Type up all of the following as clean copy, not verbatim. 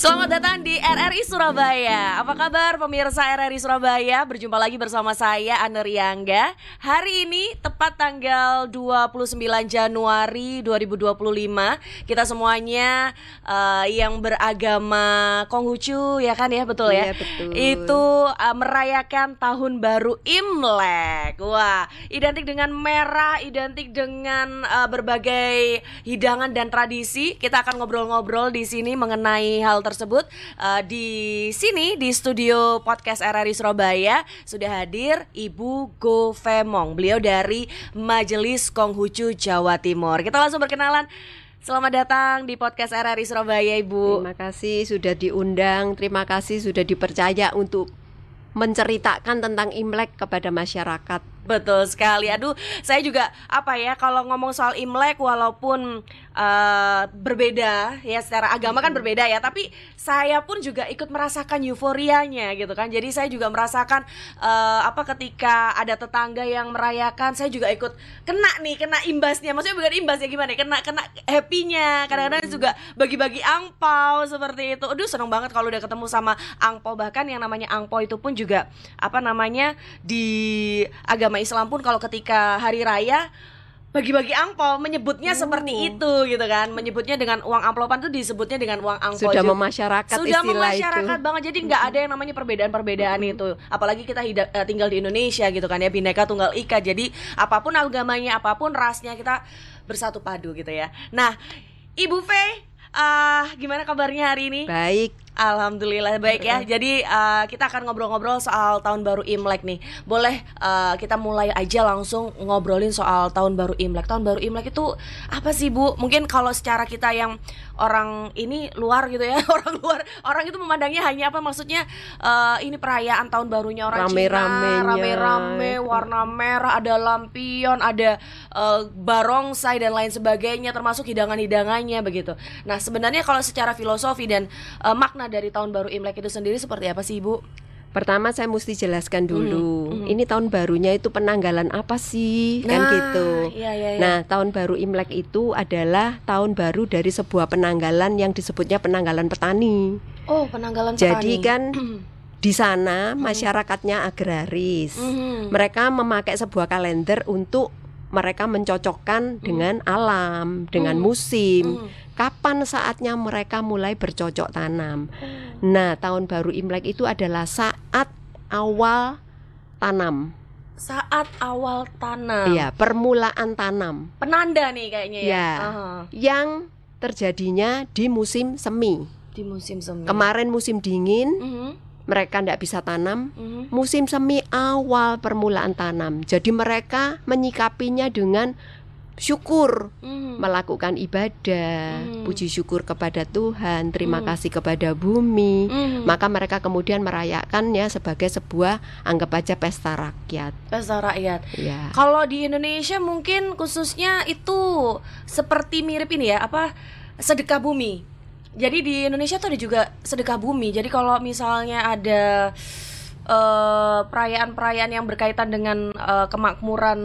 Selamat datang di RRI Surabaya. Apa kabar pemirsa RRI Surabaya? Berjumpa lagi bersama saya Anne Riangga. Hari ini tepat tanggal 29 Januari 2025. Kita semuanya yang beragama Konghucu ya kan ya, betul ya? Iya, betul. Itu merayakan tahun baru Imlek. Wah, identik dengan merah, identik dengan berbagai hidangan dan tradisi. Kita akan ngobrol-ngobrol di sini mengenai hal tersebut. Di sini di studio podcast RRI Surabaya sudah hadir Ibu Go Femong. Beliau dari Majelis Konghucu Jawa Timur. Kita langsung berkenalan. Selamat datang di podcast RRI Surabaya, Ibu. Terima kasih sudah diundang, terima kasih sudah dipercaya untuk menceritakan tentang Imlek kepada masyarakat. Betul sekali. Aduh, saya juga kalau ngomong soal Imlek walaupun berbeda ya, secara agama kan berbeda ya, tapi saya pun juga ikut merasakan euforianya gitu kan. Jadi saya juga merasakan ketika ada tetangga yang merayakan, saya juga ikut kena imbasnya. Maksudnya bukan imbas ya, gimana? Kena happy-nya. Kadang-kadang juga bagi-bagi angpau seperti itu. Aduh, seneng banget kalau udah ketemu sama angpau. Bahkan yang namanya angpau itu pun juga di agama Islam pun kalau ketika hari raya bagi-bagi angpau menyebutnya seperti itu gitu kan, menyebutnya dengan uang amplopan tuh disebutnya dengan uang angpau. Sudah memasyarakat sudah istilah memasyarakat itu banget, jadi nggak ada yang namanya perbedaan itu. Apalagi kita tinggal di Indonesia gitu kan ya, Bhinneka Tunggal Ika. Jadi apapun agamanya, apapun rasnya, kita bersatu padu gitu ya. Nah, Ibu Faye, gimana kabarnya hari ini? baik. Alhamdulillah baik ya. Jadi kita akan ngobrol-ngobrol soal tahun baru Imlek nih. Boleh kita mulai aja langsung ngobrolin soal tahun baru Imlek. Tahun baru Imlek itu apa sih, Bu? Mungkin kalau secara kita yang orang ini luar gitu ya, orang itu memandangnya hanya maksudnya ini perayaan tahun barunya orang Cina, rame-rame, warna merah, ada lampion, ada barongsai dan lain sebagainya, termasuk hidangan-hidangannya begitu. Nah, sebenarnya kalau secara filosofi dan makna dari tahun baru Imlek itu sendiri seperti apa sih, Ibu? Pertama saya mesti jelaskan dulu, ini tahun barunya itu penanggalan apa sih, kan gitu. Iya. Nah, tahun baru Imlek itu adalah tahun baru dari sebuah penanggalan yang disebutnya penanggalan petani. Oh, penanggalan petani. Jadi kan di sana masyarakatnya agraris. Mereka memakai sebuah kalender untuk mereka mencocokkan dengan alam, dengan musim. Kapan saatnya mereka mulai bercocok tanam. Nah, tahun baru Imlek itu adalah saat awal tanam. Saat awal tanam. Iya, permulaan tanam. Penanda nih kayaknya ya. Ya, yang terjadinya di musim semi. Di musim semi. Kemarin musim dingin, mereka tidak bisa tanam. Musim semi awal permulaan tanam. Jadi mereka menyikapinya dengan syukur, melakukan ibadah, puji syukur kepada Tuhan, terima kasih kepada bumi. Maka mereka kemudian merayakannya sebagai sebuah, anggap aja pesta rakyat. Pesta rakyat. Ya. Kalau di Indonesia mungkin khususnya itu seperti mirip ini ya, sedekah bumi. Jadi di Indonesia tuh ada juga sedekah bumi. Jadi kalau misalnya ada perayaan-perayaan yang berkaitan dengan kemakmuran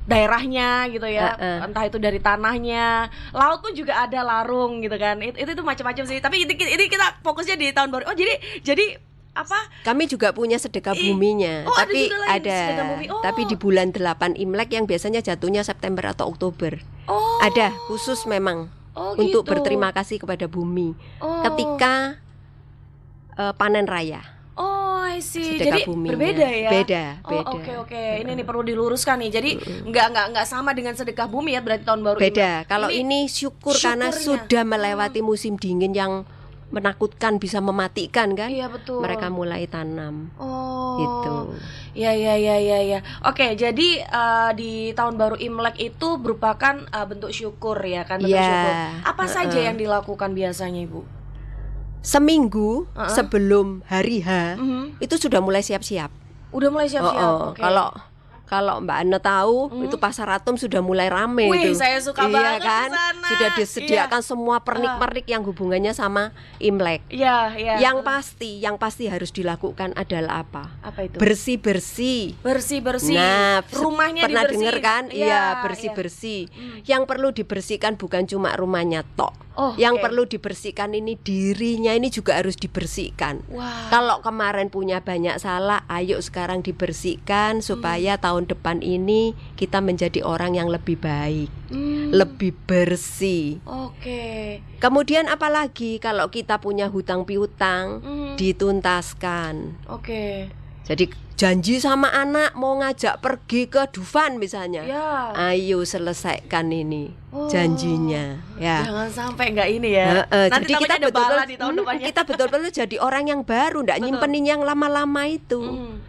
daerahnya gitu ya, entah itu dari tanahnya, laut pun juga ada larung gitu kan. Itu macam-macam sih. Tapi ini kita fokusnya di tahun baru. Oh, jadi apa? Kami juga punya sedekah buminya. Tapi ada bumi. Tapi di bulan 8 Imlek yang biasanya jatuhnya September atau Oktober. Ada khusus memang untuk gitu. berterima kasih kepada bumi ketika panen raya. I see. Sedekah Jadi buminya. berbeda ya. Beda. Oke. Ini perlu diluruskan nih. Jadi nggak sama dengan sedekah bumi ya, berarti tahun baru beda. Imlek. Kalau ini syukur karena sudah melewati musim dingin yang menakutkan, bisa mematikan kan. Iya, betul. Mereka mulai tanam. Gitu. Ya. Oke, jadi di tahun baru Imlek itu merupakan bentuk syukur ya kan, bentuk syukur. Apa saja yang dilakukan biasanya, Ibu? Seminggu sebelum hari H itu sudah mulai siap-siap. Udah mulai siap-siap. Okay. Kalau Mbak Anne tahu itu Pasar Atom sudah mulai rame. Wih, itu. saya suka banget kan? kesana. Sudah disediakan semua pernik-pernik yang hubungannya sama Imlek. Iya. Yang pasti harus dilakukan adalah apa? Apa itu? Bersih-bersih. Nah, rumahnya pernah dibersihin. dengar kan? Iya, bersih-bersih. Yang perlu dibersihkan bukan cuma rumahnya tok. Yang perlu dibersihkan ini dirinya ini juga harus dibersihkan. Kalau kemarin punya banyak salah, ayo sekarang dibersihkan supaya tahun depan ini kita menjadi orang yang lebih baik, lebih bersih. Kemudian apalagi kalau kita punya hutang piutang, dituntaskan. Jadi janji sama anak mau ngajak pergi ke Dufan misalnya, ayo selesaikan ini janjinya, ya. Jangan sampai nggak ini ya. Nanti jadi kita betul-betul di tahun depannya. Kita betul-betul jadi orang yang baru, nggak nyimpenin yang lama-lama itu.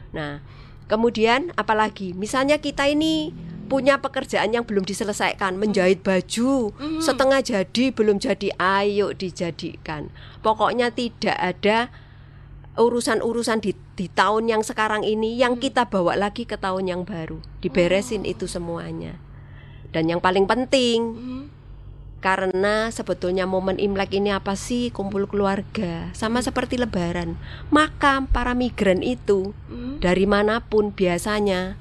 Nah, kemudian apalagi, misalnya kita ini punya pekerjaan yang belum diselesaikan, menjahit baju setengah jadi belum jadi, ayo dijadikan. Pokoknya tidak ada urusan-urusan di tahun yang sekarang ini yang kita bawa lagi ke tahun yang baru. Diberesin itu semuanya. Dan yang paling penting, karena sebetulnya momen Imlek ini apa sih? Kumpul keluarga, sama seperti Lebaran. Maka para migran itu dari manapun biasanya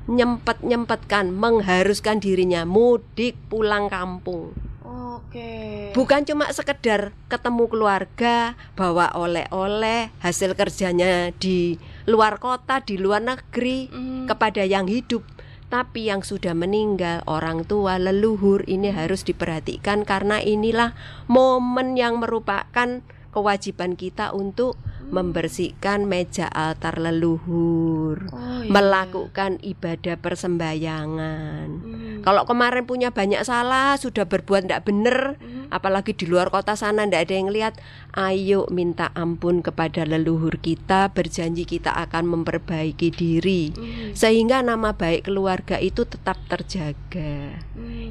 nyempetkan, mengharuskan dirinya mudik pulang kampung. Bukan cuma sekedar ketemu keluarga, bawa oleh-oleh, hasil kerjanya di luar kota, di luar negeri, kepada yang hidup. Tapi yang sudah meninggal, orang tua, leluhur, ini harus diperhatikan, karena inilah momen yang merupakan kewajiban kita untuk membersihkan meja altar leluhur, melakukan ibadah persembahyangan. Kalau kemarin punya banyak salah, sudah berbuat tidak benar, apalagi di luar kota sana tidak ada yang lihat, ayo minta ampun kepada leluhur kita, berjanji kita akan memperbaiki diri, sehingga nama baik keluarga itu tetap terjaga.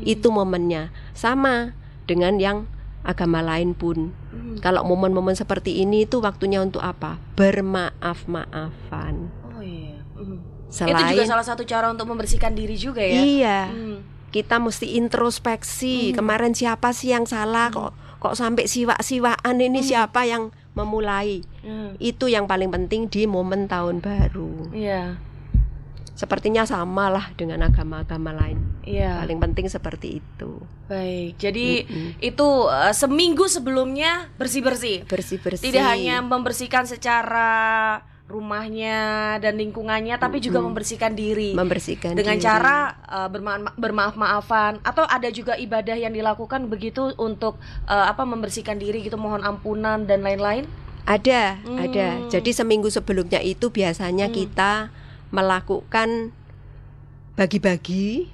Itu momennya. Sama dengan yang agama lain pun. Kalau momen-momen seperti ini itu waktunya untuk apa? Bermaaf-maafan. Selain, itu juga salah satu cara untuk membersihkan diri juga ya. Iya. Kita mesti introspeksi. Kemarin siapa sih yang salah? Kok sampai siwak-siwaan ini, siapa yang memulai? Itu yang paling penting di momen tahun baru. Sepertinya sama lah dengan agama-agama lain. Paling penting seperti itu. Baik, jadi itu seminggu sebelumnya bersih-bersih. Tidak hanya membersihkan secara rumahnya dan lingkungannya, tapi juga membersihkan diri. Dengan cara bermaaf-maafan, atau ada juga ibadah yang dilakukan begitu untuk membersihkan diri gitu, mohon ampunan dan lain-lain. Ada. Jadi seminggu sebelumnya itu biasanya kita melakukan bagi-bagi,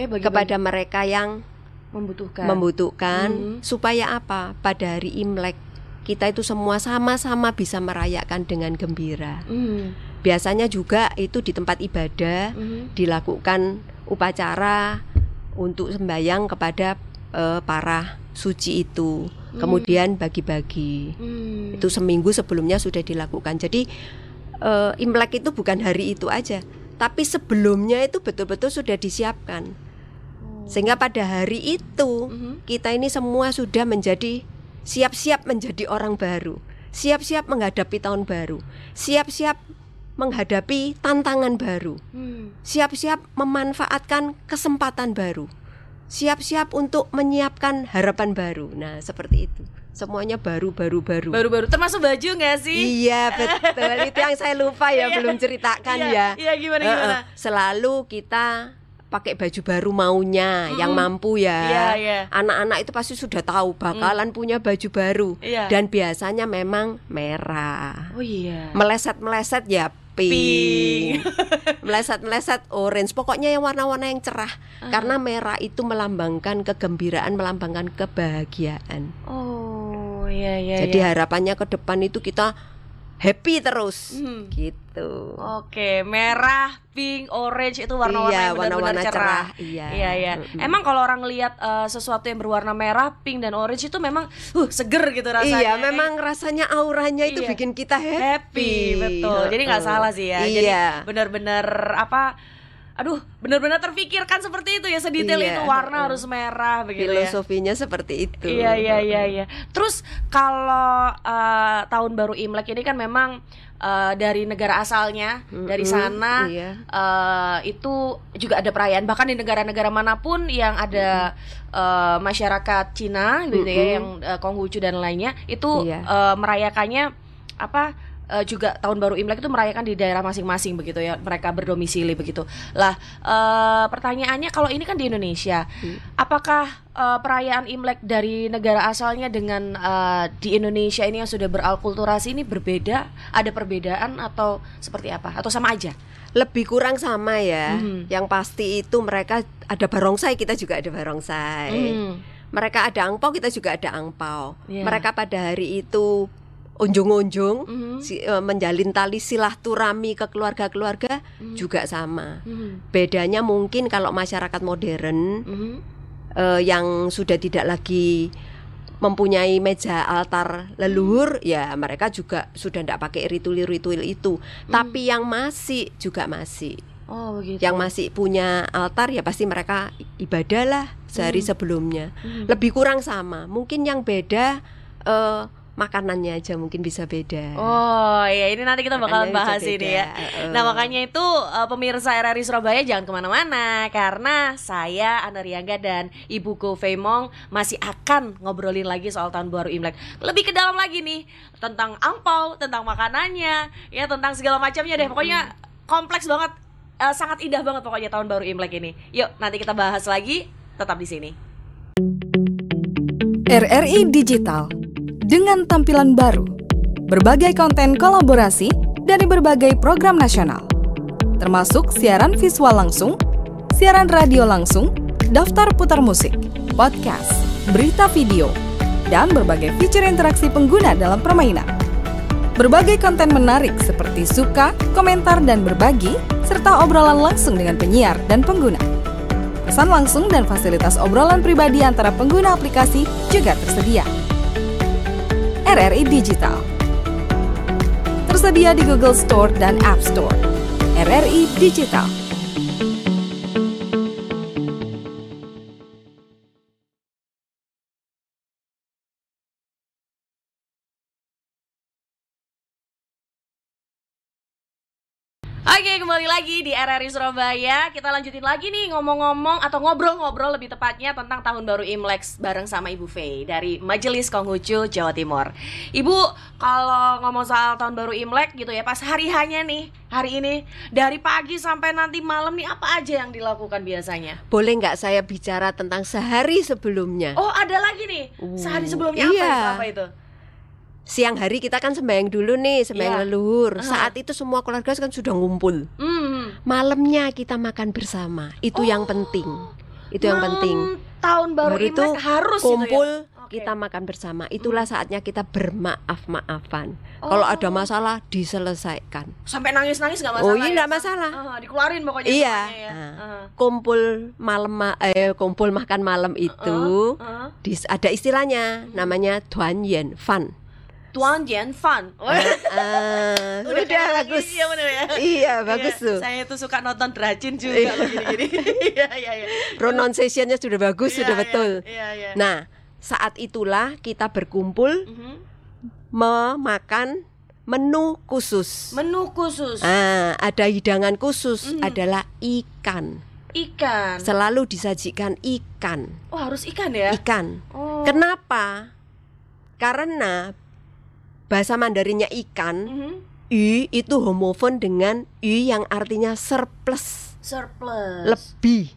kepada mereka yang membutuhkan, supaya apa? Pada hari Imlek kita itu semua sama-sama bisa merayakan dengan gembira. Biasanya juga itu di tempat ibadah dilakukan upacara untuk sembahyang kepada para suci itu. Kemudian bagi-bagi. Itu seminggu sebelumnya sudah dilakukan. Jadi Imlek itu bukan hari itu aja, tapi sebelumnya itu betul-betul sudah disiapkan. Sehingga pada hari itu kita ini semua sudah menjadi siap-siap menjadi orang baru, siap-siap menghadapi tahun baru, siap-siap menghadapi tantangan baru, siap-siap memanfaatkan kesempatan baru, siap-siap untuk menyiapkan harapan baru. Nah, seperti itu. Semuanya baru. Termasuk baju nggak sih? Iya, betul. Itu yang saya lupa ya, belum ceritakan ya. Iya, gimana? Selalu kita pakai baju baru maunya yang mampu ya. Anak-anak itu pasti sudah tahu bakalan punya baju baru. Dan biasanya memang merah. Meleset-meleset ya pink. Meleset-meleset orange. Pokoknya yang warna-warna yang cerah. Karena merah itu melambangkan kegembiraan, melambangkan kebahagiaan. Jadi harapannya ke depan itu kita happy terus, gitu. Merah, pink, orange itu warna-warna yang benar-benar cerah. Iya. Emang kalau orang lihat sesuatu yang berwarna merah, pink dan orange itu memang seger gitu rasanya. Iya, memang rasanya auranya itu bikin kita happy. Betul. Jadi nggak salah sih ya. Jadi benar-benar aduh, benar-benar terfikirkan seperti itu ya, sedetail itu, warna harus merah begitu ya. Filosofinya seperti itu. Iya. Terus kalau tahun baru Imlek ini kan memang dari negara asalnya, dari sana itu juga ada perayaan. Bahkan di negara-negara manapun yang ada masyarakat Cina gitu ya, yang Konghucu dan lainnya itu merayakannya juga tahun baru Imlek itu merayakan di daerah masing-masing begitu ya, mereka berdomisili begitu. Lah pertanyaannya, kalau ini kan di Indonesia, apakah perayaan Imlek dari negara asalnya dengan di Indonesia ini yang sudah beralkulturasi ini berbeda? Ada perbedaan atau seperti apa? Atau sama aja? Lebih kurang sama ya. Yang pasti itu mereka ada barongsai, kita juga ada barongsai. Mereka ada angpau, kita juga ada angpau. Mereka pada hari itu unjung-unjung, menjalin tali silaturahmi ke keluarga-keluarga juga sama. Bedanya mungkin kalau masyarakat modern yang sudah tidak lagi mempunyai meja altar leluhur, ya mereka juga sudah tidak pakai ritual-ritual itu. Tapi yang masih juga masih. Oh, begitu. Yang masih punya altar ya pasti mereka ibadah lah sehari sebelumnya. Lebih kurang sama. Mungkin yang beda makanannya aja mungkin bisa beda. Oh iya, ini nanti kita bakalan bahas ini ya. Nah makanya itu pemirsa RRI Surabaya jangan kemana-mana, karena saya Ana Riangga dan Ibuku Feimong masih akan ngobrolin lagi soal tahun baru Imlek. Lebih ke dalam lagi nih, tentang angpau, tentang makanannya, ya tentang segala macamnya deh. Pokoknya kompleks banget, sangat indah banget pokoknya tahun baru Imlek ini. Yuk nanti kita bahas lagi, tetap di sini. RRI Digital dengan tampilan baru, berbagai konten kolaborasi dari berbagai program nasional, termasuk siaran visual langsung, siaran radio langsung, daftar putar musik, podcast, berita video, dan berbagai fitur interaksi pengguna dalam permainan. Berbagai konten menarik seperti suka, komentar, dan berbagi, serta obrolan langsung dengan penyiar dan pengguna. Pesan langsung dan fasilitas obrolan pribadi antara pengguna aplikasi juga tersedia. RRI Digital tersedia di Google Store dan App Store. RRI Digital. Oke, kembali lagi di RRI Surabaya. Kita lanjutin lagi nih ngomong-ngomong atau ngobrol-ngobrol lebih tepatnya tentang tahun baru Imlek bareng sama Ibu Fei dari Majelis Konghucu Jawa Timur. Ibu, kalau ngomong soal tahun baru Imlek gitu ya, pas hari hanya nih, hari ini dari pagi sampai nanti malam nih, apa aja yang dilakukan biasanya? Boleh nggak saya bicara tentang sehari sebelumnya? Oh, ada lagi nih. Sehari sebelumnya apa itu? Siang hari kita kan sembahyang dulu nih, sembahyang leluhur. Saat itu semua keluarga kan sudah ngumpul. Malamnya kita makan bersama. Itu yang penting. Itu yang penting. Tahun baru itu harus kumpul, gitu ya? kita makan bersama. Itulah saatnya kita bermaaf-maafan. Kalau ada masalah diselesaikan. Sampai nangis-nangis nggak masalah? Oh iya, nggak masalah. Dikeluarin pokoknya. Iya. Ya. Kumpul malam, kumpul makan malam itu ada istilahnya, namanya Duanyan Fan. Duanyan Fan. Udah bagus. Iya benar ya. Iya bagus tuh. Saya tuh suka nonton Dracin juga gini-gini. Iya. Pronunciation-nya sudah bagus, sudah betul. Iya. Nah, saat itulah kita berkumpul memakan menu khusus. Menu khusus. Ada hidangan khusus adalah ikan. Ikan. Selalu disajikan ikan. Oh, harus ikan ya? Ikan. Oh. Kenapa? Karena bahasa Mandarinnya ikan, y itu homofon dengan y yang artinya surplus. Lebih.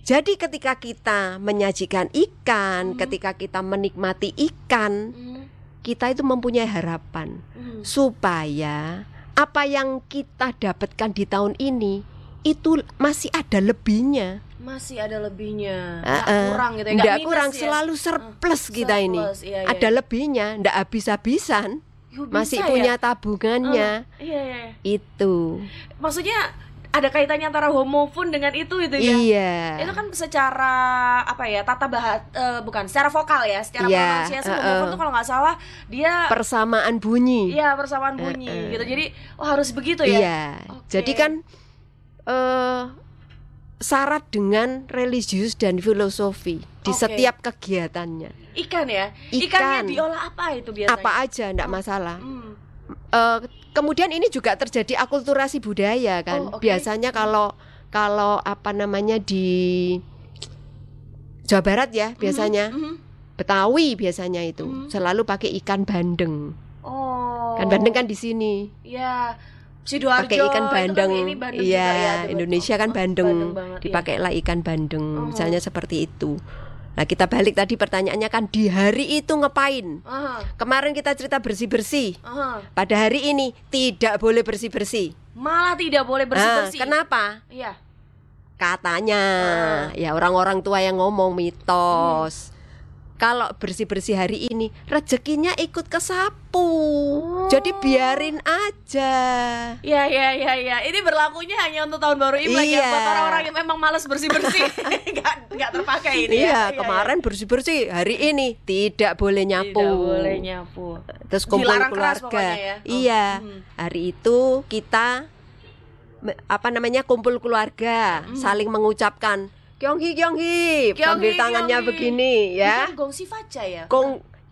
Jadi ketika kita menyajikan ikan, ketika kita menikmati ikan, kita itu mempunyai harapan supaya apa yang kita dapatkan di tahun ini itu masih ada lebihnya. Nggak kurang gitu ya? Nggak kurang, selalu surplus kita ini. Iya. Ada lebihnya, nggak habis-habisan. Masih punya tabungannya. Iya. Itu. Maksudnya ada kaitannya antara homofon dengan itu ya? Iya. Itu kan secara secara vokal ya, secara pronunciasi homofon tuh kalau nggak salah dia persamaan bunyi. Iya, persamaan bunyi gitu. Jadi harus begitu ya. Iya. Jadi kan syarat dengan religius dan filosofi di setiap kegiatannya. Ikan ya? Ikan. Ikannya diolah apa itu biasanya? Apa aja, enggak masalah. Kemudian ini juga terjadi akulturasi budaya kan. Biasanya kalau apa namanya di Jawa Barat ya, biasanya Betawi biasanya itu selalu pakai ikan bandeng. Ikan bandeng kan di sini. Iya. Sidoarjo pakai ikan bandeng. Bandeng iya, juga, ya, Indonesia kan bandeng. Dipakailah ikan bandeng, misalnya seperti itu. Nah, kita balik tadi pertanyaannya kan di hari itu ngapain? Kemarin kita cerita bersih-bersih. Pada hari ini tidak boleh bersih-bersih. Malah tidak boleh bersih-bersih. Kenapa? Iya. Katanya ya orang-orang tua yang ngomong mitos. Kalau bersih-bersih hari ini rezekinya ikut ke sapu. Jadi biarin aja. Ya. Ini berlakunya hanya untuk tahun baru Imlek ya. Buat orang-orang yang memang malas bersih-bersih nggak terpakai ini. Kemarin bersih-bersih, hari ini tidak boleh nyapu. Tidak boleh nyapu. Terus kumpul Dilarang keluarga. keras pokoknya ya. Hari itu kita kumpul keluarga, saling mengucapkan Kyonghi, sambil tangannya begini ya. Bukan gongsi faja ya?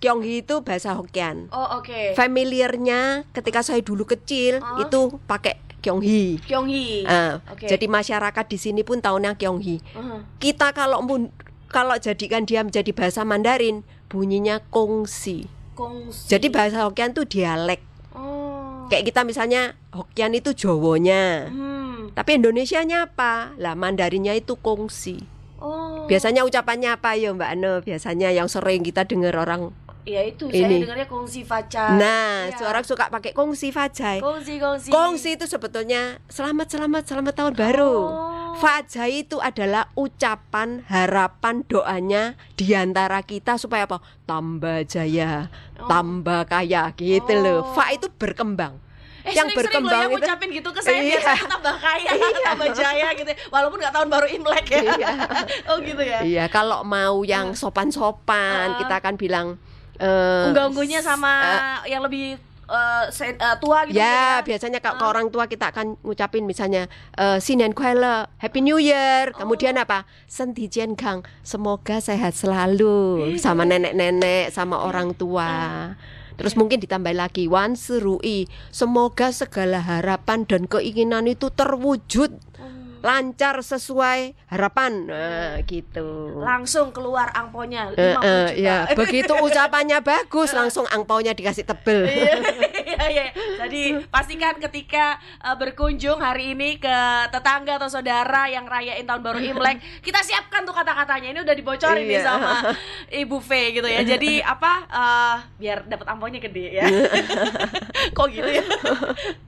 Kyonghi itu bahasa Hokkien. Oke. Familiarnya ketika saya dulu kecil itu pakai Kyonghi. Jadi masyarakat di sini pun tahunya Kyonghi. Kita kalau jadikan dia menjadi bahasa Mandarin, bunyinya kongsi. Jadi bahasa Hokkien itu dialek. Kayak kita misalnya Hokkien itu Jawonya. Tapi Indonesianya apa? Lah Mandarinnya itu kongsi. Biasanya ucapannya apa ya Mbak Ane? Biasanya yang sering kita dengar orang itu ini. Saya dengarnya kongsi faca. Nah, orang suka pakai kongsi fajai. Kongsi itu sebetulnya selamat tahun baru. Fajai itu adalah ucapan harapan doanya di antara kita supaya apa? Tambah jaya, tambah kaya gitu loh. Fa itu berkembang. Yang berkembang itu ngucapin gitu ke saya biasanya tambah kaya, tambah jaya gitu. Walaupun nggak tahun baru Imlek ya. Gitu ya. Iya, kalau mau yang sopan-sopan kita akan bilang unggah-ungguhnya sama yang lebih tua gitu ya. Biasanya kalau ke orang tua kita akan ngucapin misalnya Sinen Kuele, Happy New Year. Kemudian apa? Senti Jiankang, semoga sehat selalu. Sama nenek-nenek, sama orang tua. Terus mungkin ditambah lagi Wan Serui, semoga segala harapan dan keinginan itu terwujud lancar sesuai harapan. Nah, gitu. Langsung keluar angpaunya 50 juta. Ya, begitu ucapannya bagus, langsung angpaunya dikasih tebel. Iya. Jadi pastikan ketika berkunjung hari ini ke tetangga atau saudara yang rayain tahun baru Imlek, kita siapkan tuh kata-katanya. Ini udah dibocorin nih sama Ibu V gitu ya. Jadi biar dapat angpaunya gede ya. Kok gitu ya?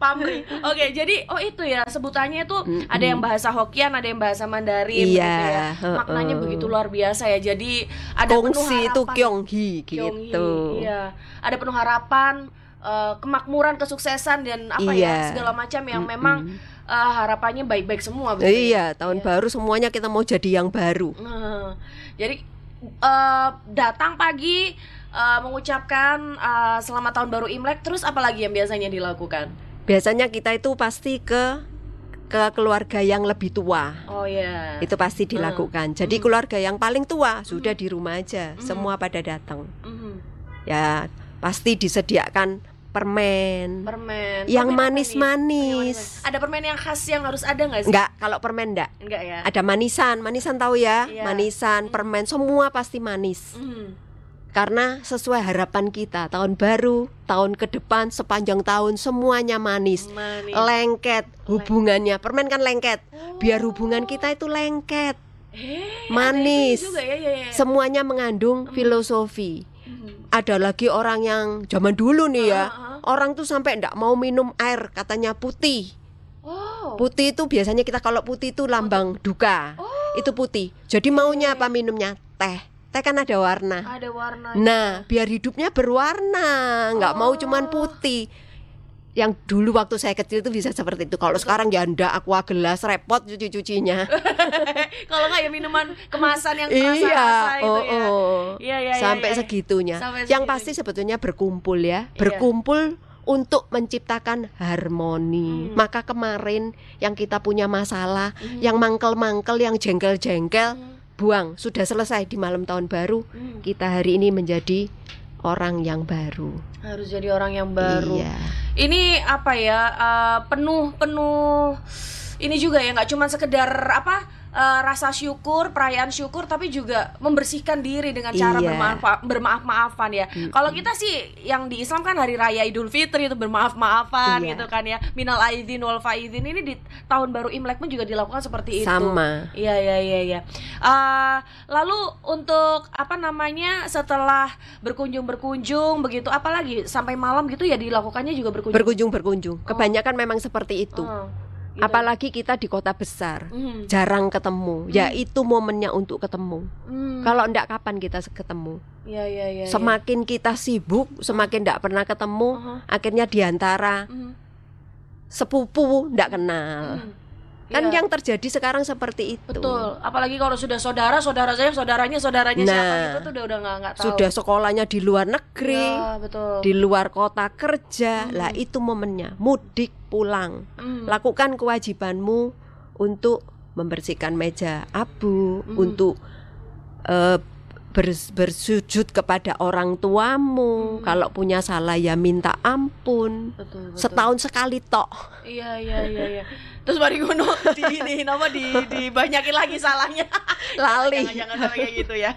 Pamri. Oke, jadi itu ya sebutannya itu ada yang bahasa Hokkien, ada yang bahasa Mandarin gitu ya. Maknanya begitu luar biasa ya. Jadi ada penuh harapan. Kongsi itu Kyonghi gitu. Iya. Ada penuh harapan, kemakmuran, kesuksesan dan segala macam yang memang harapannya baik-baik semua. Iya, tahun baru semuanya kita mau jadi yang baru. Jadi datang pagi mengucapkan selamat tahun baru Imlek. Terus apa lagi yang biasanya dilakukan? Biasanya kita itu pasti ke keluarga yang lebih tua. Itu pasti dilakukan. Jadi keluarga yang paling tua sudah di rumah aja, semua pada datang. Ya, pasti disediakan permen. Yang manis-manis. Ada permen yang khas yang harus ada nggak sih? Enggak, kalau permen enggak ya. Ada manisan tahu ya? Manisan, permen, semua pasti manis. Karena sesuai harapan kita, tahun baru, tahun ke depan, sepanjang tahun semuanya manis. Lengket hubungannya. Permen kan lengket. Biar hubungan kita itu lengket. Manis. Juga, ya. Semuanya mengandung filosofi. Ada lagi orang yang zaman dulu nih ya, orang tuh sampai enggak mau minum air, katanya putih. Putih itu biasanya kita kalau putih itu lambang duka. Itu putih. Jadi maunya apa minumnya? Teh kan ada warna. Nah, biar hidupnya berwarna, nggak mau cuman putih. Yang dulu waktu saya kecil itu bisa seperti itu. Kalau sekarang ya ndak, aqua gelas, repot cuci-cucinya. Kalau nggak ya minuman kemasan yang rasa-rasa itu ya. Sampai segitunya. Yang pasti sebetulnya berkumpul ya. Berkumpul untuk menciptakan harmoni. Maka kemarin yang kita punya masalah, yang mangkel-mangkel, yang jengkel-jengkel, buang, sudah selesai di malam tahun baru. Kita hari ini menjadi orang yang baru. Harus jadi orang yang baru. Iya. Ini apa ya? Penuh ini juga ya, nggak cuma sekedar rasa syukur, perayaan syukur, tapi juga membersihkan diri dengan cara bermaaf-maafan ya. Kalau kita sih yang di Islam kan hari raya Idul Fitri itu bermaaf-maafan gitu kan ya. Minal aidin wal faizin, ini di tahun baru Imlek pun juga dilakukan seperti itu. Sama. Iya. Lalu untuk setelah berkunjung begitu, apalagi sampai malam gitu ya dilakukannya juga berkunjung. Kebanyakan memang seperti itu. Gitu. Apalagi kita di kota besar, jarang ketemu. Ya itu momennya untuk ketemu. Kalau enggak, kapan kita ketemu? Iya. Semakin kita sibuk, semakin enggak pernah ketemu. Akhirnya diantara sepupu enggak kenal. Kan yang terjadi sekarang seperti itu. Betul. Apalagi kalau sudah saudara saya, saudaranya siapa itu tuh udah nggak tahu. Sudah sekolahnya di luar negeri, betul. Di luar kota kerja. Lah itu momennya, mudik pulang. Lakukan kewajibanmu untuk membersihkan meja abu, untuk bersujud kepada orang tuamu. Kalau punya salah ya minta ampun. Betul. Setahun sekali tok. Iya. Terus mari ngono dibanyakin lagi salahnya. Lali. Jangan sampai kayak gitu ya.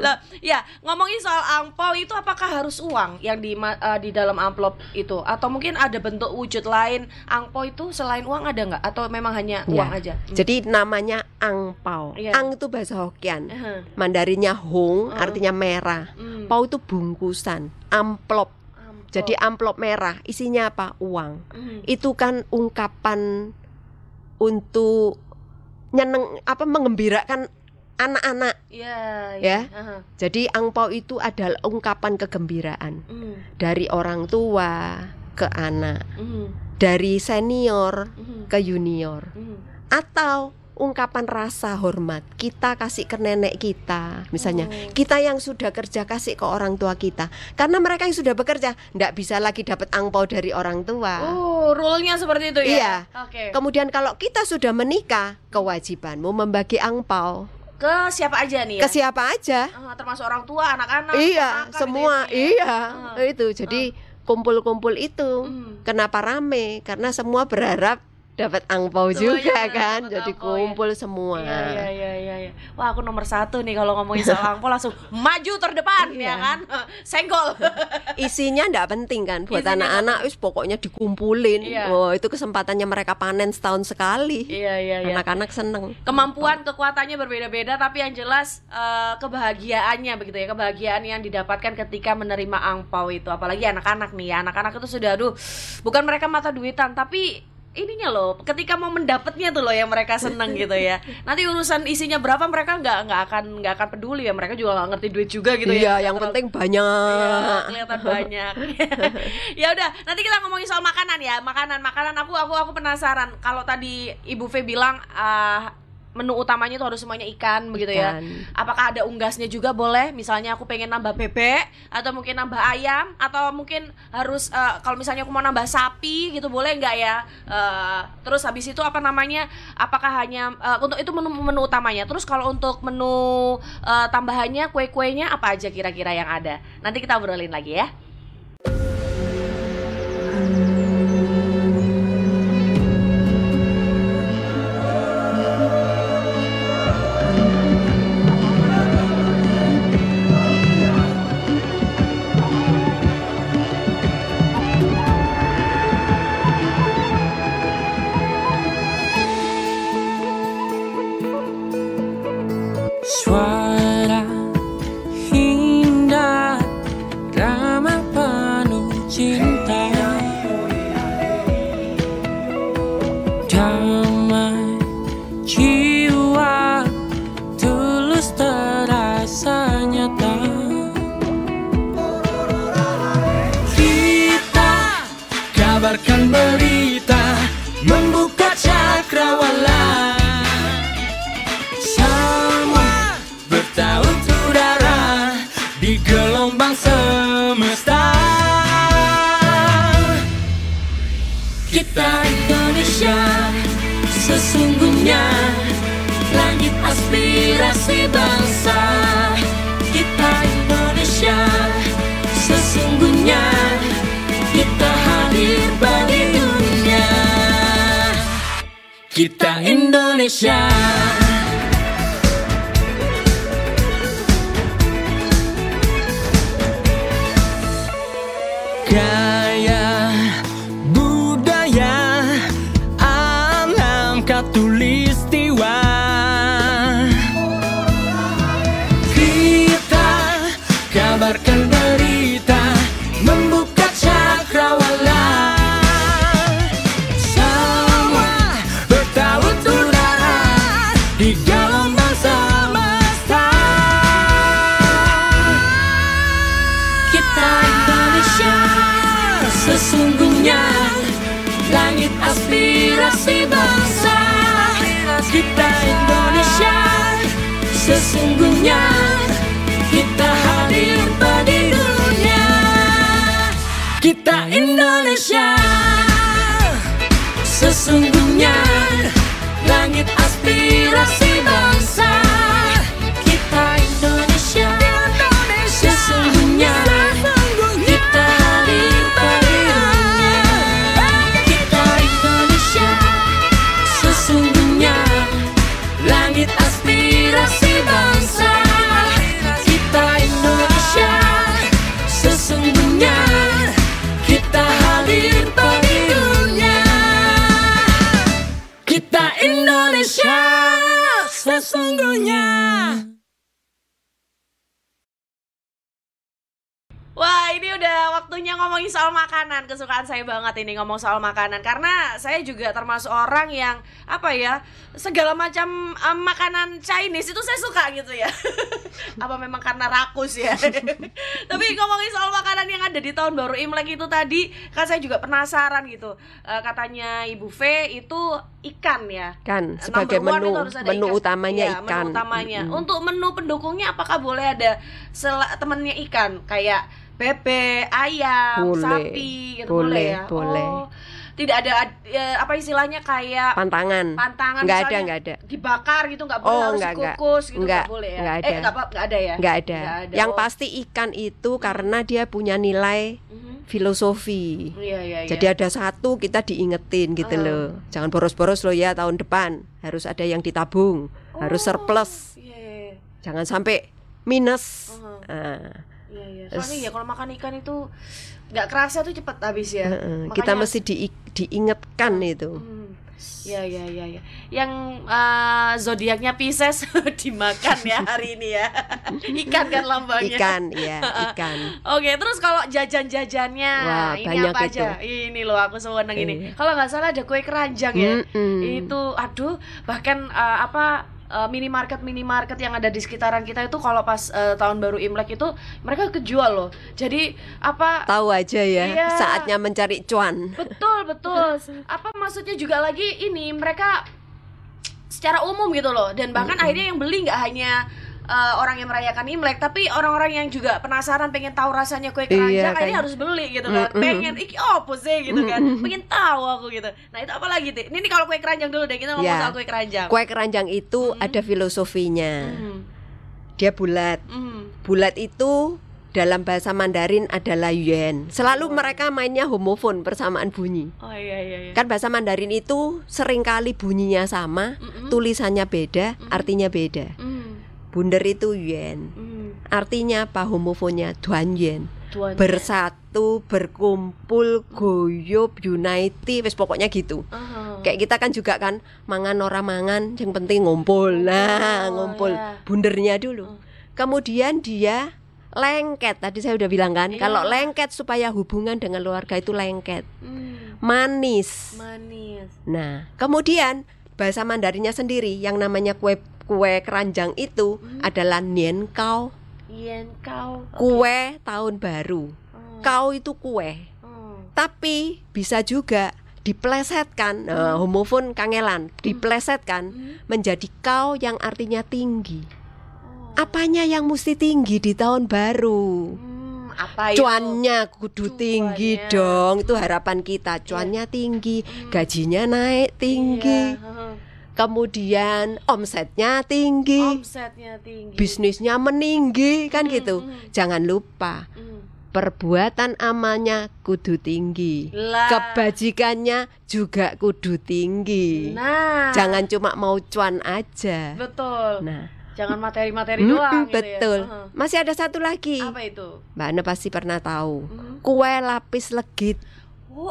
Lah, ya, ngomongin soal angpau itu, apakah harus uang yang di dalam amplop itu, atau mungkin ada bentuk wujud lain angpau itu selain uang, ada nggak? Atau memang hanya uang aja? Jadi namanya angpau. Ang itu bahasa Hokkien. Mandarinnya hong, artinya merah. Pau itu bungkusan, amplop. Jadi amplop merah, isinya apa? Uang. Itu kan ungkapan untuk mengembirakan anak-anak. Ya. Jadi angpau itu adalah ungkapan kegembiraan dari orang tua ke anak, dari senior ke junior, atau ungkapan rasa hormat kita kasih ke nenek kita, misalnya kita yang sudah kerja kasih ke orang tua kita, karena mereka yang sudah bekerja nggak bisa lagi dapat angpau dari orang tua. Rule-nya seperti itu ya. Iya. Okay. Kemudian kalau kita sudah menikah, kewajibanmu membagi angpau ke siapa aja nih ya? Ke siapa aja, termasuk orang tua, anak-anak. Iya, semua. Itu jadi kumpul-kumpul itu. Kenapa rame? Karena semua berharap dapat angpau juga kan, jadi kumpul semua. Iya. Wah, aku nomor 1 nih kalau ngomongin soal angpau, langsung maju terdepan ya kan, senggol. Isinya ndak penting kan buat anak-anak, pokoknya dikumpulin. Itu kesempatannya mereka panen setahun sekali. Iya. Anak-anak seneng. Kemampuan, kekuatannya berbeda-beda, tapi yang jelas kebahagiaannya begitu ya, kebahagiaan yang didapatkan ketika menerima angpau itu. Apalagi anak-anak nih ya, anak-anak itu sudah bukan mereka mata duitan, tapi ininya loh, ketika mau mendapatnya tuh loh yang mereka seneng gitu ya. Nanti urusan isinya berapa mereka nggak akan peduli ya, mereka juga nggak ngerti duit juga gitu ya. Yang penting banyak. Kelihatan banyak. Ya udah, nanti kita ngomongin soal makanan ya. Makanan aku penasaran. Kalau tadi Ibu V bilang menu utamanya itu harus semuanya ikan begitu ya. Apakah ada unggasnya juga boleh? Misalnya aku pengen nambah bebek, atau mungkin nambah ayam, atau mungkin harus kalau misalnya aku mau nambah sapi gitu, boleh nggak ya? Terus habis itu apakah hanya untuk itu menu utamanya? Terus kalau untuk menu tambahannya, kue-kuenya apa aja kira-kira yang ada? Nanti kita obrolin lagi ya. Suara indah, ramah penuh cinta, damai jiwa, tulus terasa nyata. Kita kabarkan berita, membuka cakrawala. Bertaut udara di gelombang semesta. Kita Indonesia, sesungguhnya langit aspirasi bangsa. Kita Indonesia, sesungguhnya kita hadir bagi dunia. Kita Indonesia. Gaya, budaya, alam katulistiwa. Kita kabarkan berita, membuka cakrawala. Semua bertaut udara di gelombang semesta. Kita Indonesia, sesungguhnya langit aspirasi bangsa. Kita Indonesia, sesungguhnya kita hadir bagi dunia. Kita Indonesia, sesungguhnya langit aspirasi bangsa. Kita Indonesia, sesungguhnya kita hadir bagi dunia. Kita Indonesia, sesungguhnya langit aspirasi bangsa. Kita Indonesia, sesungguhnya kita hadir bagi dunia. Kita Indonesia, sesungguhnya. Wah, ini udah waktunya ngomongin soal makanan. Kesukaan saya banget ini ngomong soal makanan. Karena saya juga termasuk orang yang segala macam makanan Chinese itu saya suka gitu ya. Apa memang karena rakus ya. Tapi ngomongin soal makanan yang ada di tahun baru Imlek itu tadi, kan saya juga penasaran gitu. Katanya Ibu V itu ikan ya. Kan sebagai Number one menu itu harus ada menu ikan. utamanya Iya, ikan. menu utamanya. Untuk menu pendukungnya apakah boleh ada temennya ikan kayak bebek, ayam, Boleh. sapi gitu Boleh, ya? boleh. Oh, tidak ada apa istilahnya kayak Pantangan. misalnya Nggak ada. dibakar gitu nggak boleh, harus dikukus gitu nggak boleh ya? Nggak ada. Nggak ada ya? Nggak ada. Yang Oh. pasti ikan itu karena dia punya nilai filosofi. Iya. Jadi ada satu kita diingetin gitu loh. Jangan boros-boros loh ya, tahun depan harus ada yang ditabung, harus surplus. Iya. Jangan sampai minus. Nah, Iya. Soalnya ya kalau makan ikan itu nggak kerasa tuh cepet habis ya. kita Makanya- mesti diingatkan itu. Iya. Yang zodiaknya Pisces dimakan ya hari ini ya. Ikan kan lambangnya. Ikan, ya, ikan. Oke, terus kalau jajan-jajannya, Wah, ini banyak apa itu. aja? Ini loh aku seneng ini. Iya. Kalau nggak salah ada kue keranjang ya. Mm-mm. Itu, aduh, bahkan minimarket yang ada di sekitaran kita itu kalau pas tahun baru Imlek itu mereka kejual loh. Jadi Tahu aja ya, Iya. saatnya mencari cuan. betul. Apa maksudnya juga lagi ini mereka secara umum gitu loh. Dan bahkan akhirnya yang beli nggak hanya orang yang merayakan Imlek, tapi orang-orang yang juga penasaran pengen tahu rasanya kue keranjang, Iya, akhirnya kayak- harus beli gitu kan. Pengen iki opo sih gitu kan. Pengen tahu aku gitu. Nah, itu apa lagi Ti? Ini kalau kue keranjang dulu deh, kita ngomong Ya. soal kue keranjang. Kue keranjang itu ada filosofinya. Dia bulat. Hmm. Bulat itu dalam bahasa Mandarin adalah yuan. Selalu mereka mainnya homofon, persamaan bunyi. Oh iya. Kan bahasa Mandarin itu seringkali bunyinya sama, tulisannya beda, artinya beda. Bunder itu yuan. Artinya apa homofonnya? Duan yuan. Bersatu, berkumpul, goyop, unity, wes pokoknya gitu. Kayak kita kan juga kan mangan ora mangan, yang penting ngumpul. Nah, ngumpul. ya. Bundernya dulu. Kemudian dia lengket. Tadi saya udah bilang kan, kalau lengket supaya hubungan dengan keluarga itu lengket. Manis. Nah, kemudian bahasa Mandarinnya sendiri yang namanya kue keranjang itu adalah nian kau. Kue tahun baru. Kau itu kue. Tapi bisa juga diplesetkan, homofon kangelan, diplesetkan menjadi kau yang artinya tinggi. Apanya yang mesti tinggi di tahun baru? Apa yuk? Cuannya kudu tinggi Cuannya. dong. Itu harapan kita. Cuannya tinggi, gajinya naik tinggi. Iya. Kemudian omsetnya tinggi. Omsetnya tinggi. Bisnisnya meninggi kan gitu. Jangan lupa perbuatan amalnya kudu tinggi. Lah. Kebajikannya juga kudu tinggi. Nah, Jangan cuma mau cuan aja. betul. Nah, Jangan materi-materi doang gitu betul. ya. Masih ada satu lagi. Apa itu? Mbak Ana pasti pernah tahu. Kue lapis legit. Oh,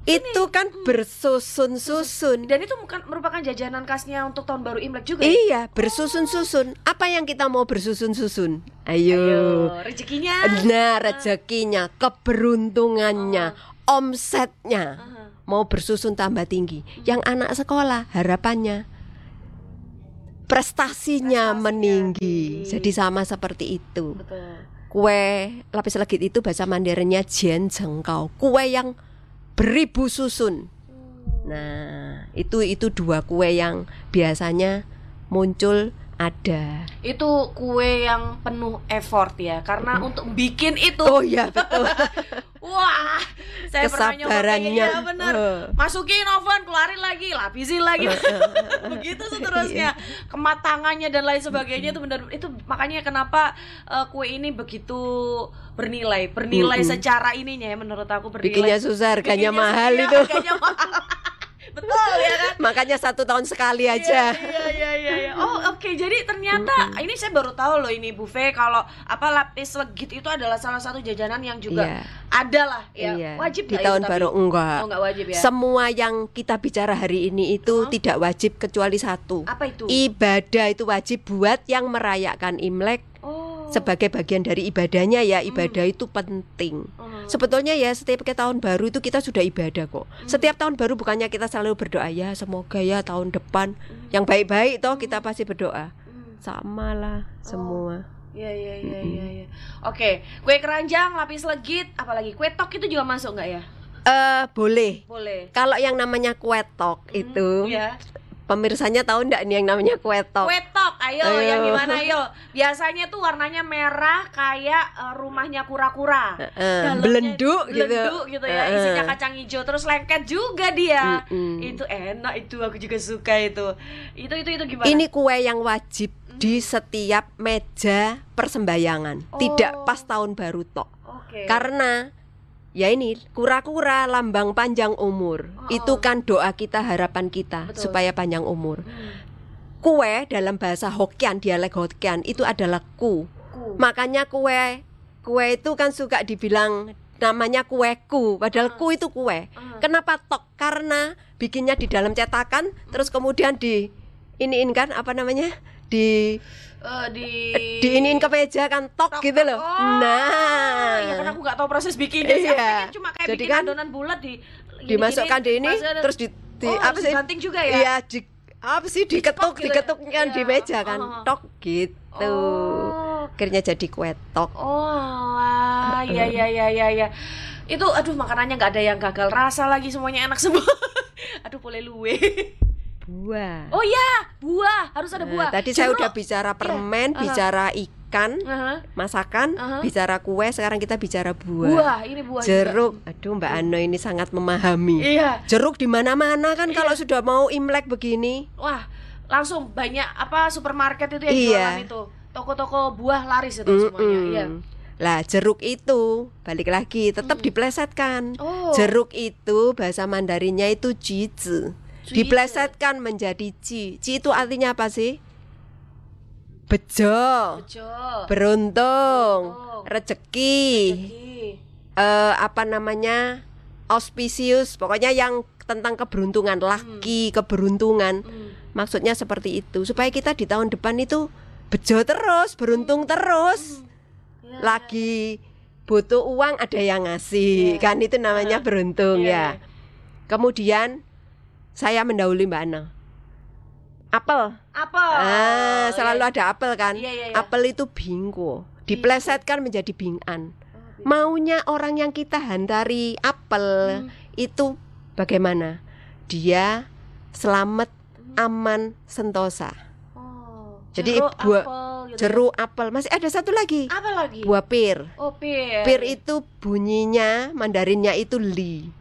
Itu kan bersusun-susun. dan itu bukan merupakan jajanan khasnya untuk tahun baru Imlek juga. Ya? Iya, bersusun-susun. Apa yang kita mau bersusun-susun? Ayo. Rezekinya. Nah, rezekinya, keberuntungannya, omsetnya mau bersusun tambah tinggi. Yang anak sekolah harapannya prestasinya meninggi. Jadi sama seperti itu. Betul. Kue lapis legit itu bahasa Mandarinnya jian jengkau. Kue yang beribu susun. Nah, itu dua kue yang biasanya muncul ada. Itu kue yang penuh effort ya, karena untuk bikin itu. Oh iya betul. Wah, saya pernah nyoba Kesabarannya. kayaknya bener. Masukin oven, keluarin lagi, lapisin lagi. Begitu seterusnya. Kematangannya dan lain sebagainya itu benar. Itu makanya kenapa kue ini begitu bernilai secara ininya ya, menurut aku bernilai. Bikinnya susah, harganya Bikinnya mahal susah, itu. harganya mahal. Betul ya kan? Makanya 1 tahun sekali aja. Iya. Oh, oke. Jadi ternyata ini saya baru tahu loh ini buffet kalau apa lapis legit itu adalah salah satu jajanan yang juga Iya. ada lah ya. Iya. Wajib Di nggak tahun itu, baru tapi? enggak. Oh, enggak wajib ya. Semua yang kita bicara hari ini itu tidak wajib kecuali satu. Apa itu? Ibadah itu wajib buat yang merayakan Imlek. Oh. Sebagai bagian dari ibadahnya ya, ibadah itu penting. Sebetulnya ya setiap tahun baru itu kita sudah ibadah kok. Setiap tahun baru bukannya kita selalu berdoa ya semoga ya tahun depan yang baik-baik toh kita pasti berdoa. Sama lah semua. Iya. Oke, kue keranjang, lapis legit, apalagi kue tok itu juga masuk nggak ya? Boleh. Boleh. Kalau yang namanya kue tok itu Iya. pemirsanya tahu enggak nih yang namanya kue tok? Kue tok, ayo, Ayo. yang gimana ayo? Biasanya tuh warnanya merah kayak rumahnya kura-kura. Dalamnya Belenduk gitu. belenduk gitu ya, isinya kacang hijau terus lengket juga dia. Itu enak, itu aku juga suka itu. Itu gimana? Ini kue yang wajib di setiap meja persembahyangan, tidak pas tahun baru tok. Oke. Karena ya ini kura-kura lambang panjang umur. Itu kan doa kita, harapan kita. Betul. Supaya panjang umur. Kue dalam bahasa Hokkien, dialek Hokkien itu adalah ku. Makanya kue itu kan suka dibilang namanya kueku, padahal ku itu kue. Kenapa tok? Karena bikinnya di dalam cetakan, terus kemudian iniin kan apa namanya? Diiniin ke meja kan tok gitu loh. Nah, iya kan aku nggak tahu proses bikinnya sih. Aku Iya. pikir cuma kayak Jadi bikin kan adonan bulat dimasukkan di ini masukkan- terus apa harus sih? dibanting juga ya? Iya, apa sih diketuk gitu ya? kan di Iya. meja kan. Tok gitu. Akhirnya jadi kue tok. Oh lah, iya. Itu aduh makanannya nggak ada yang gagal rasa lagi, semuanya enak semua. Aduh boleh luwe. Buah. Oh ya, buah, harus ada buah. Tadi saya Jeruk. udah bicara permen, bicara ikan, Aha. masakan, bicara kue, sekarang kita bicara buah. Buah, ini buah Jeruk. Aduh, Mbak Ano ini sangat memahami. Iya. Jeruk di mana-mana kan kalau sudah mau Imlek begini. Wah, langsung banyak apa supermarket itu yang Iya. jualan itu. Toko-toko buah laris itu semuanya. Iya. Lah jeruk itu balik lagi tetap diplesetkan. Oh. Jeruk itu bahasa Mandarinnya itu jizi. Diplesetkan menjadi ci. Ci itu artinya apa sih? Bejo, Bejo. beruntung, rezeki, Rezeki. apa namanya? Auspicius. Pokoknya yang tentang keberuntungan, laki, keberuntungan. Maksudnya seperti itu. Supaya kita di tahun depan itu bejo terus, beruntung terus. Lagi butuh uang ada yang ngasih, kan itu namanya beruntung ya. Kemudian saya mendahului Mbak Ana. Apel. Selalu ada apel kan. Iya. Apel itu bingko, diplesetkan menjadi bingkan. Maunya orang yang kita hantari apel itu bagaimana? Dia selamat, aman, sentosa. Jadi Jeruk, buah apel, gitu jeruk, apel. Masih ada satu lagi. Apa lagi? Buah pir. Oh, pir. Pir itu bunyinya Mandarinnya itu li.